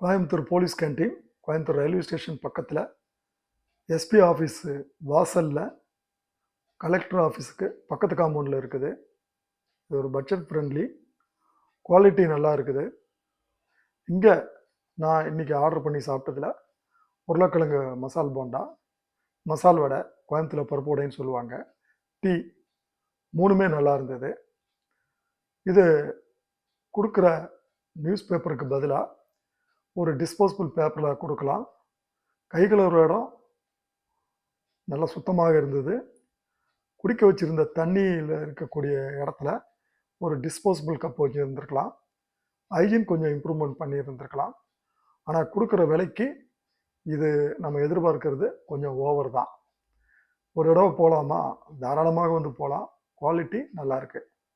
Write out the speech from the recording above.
Coimbatore police canteen, Coimbatore railway station பக்கத்தில் SP office வாசலில் collector ஆஃபீஸுக்கு பக்கத்து காம்பவுண்டில் இருக்குது. இது ஒரு பட்ஜெட் ஃப்ரெண்ட்லி, குவாலிட்டி நல்லா இருக்குது. இங்கே நான் இன்றைக்கி ஆர்டர் பண்ணி சாப்பிட்டதில் உருளைக்கிழங்கு மசால் போண்டா, மசால் வடை, கோயம்புத்தூரில் பருப்பு வடைன்னு சொல்லுவாங்க, டீ, மூணுமே நல்லா இருந்தது. இது கொடுக்குற நியூஸ் பேப்பருக்கு பதிலாக ஒரு டிஸ்போசபிள் பேப்பரில் கொடுக்கலாம். கை கழுவுற இடம் நல்லா சுத்தமாக இருந்தது. குடிக்க வச்சுருந்த தண்ணியில் இருக்கக்கூடிய இடத்துல ஒரு டிஸ்போசபிள் கப் வச்சு இருந்திருக்கலாம். ஹைஜீன் கொஞ்சம் இம்ப்ரூவ்மெண்ட் பண்ணியிருந்திருக்கலாம். ஆனால் கொடுக்குற விலைக்கு இது நம்ம எதிர்பார்க்கறது கொஞ்சம் ஓவர் தான். ஒரு தடவை போகலாமா? தாராளமாக வந்து போகலாம். குவாலிட்டி நல்லாயிருக்கு.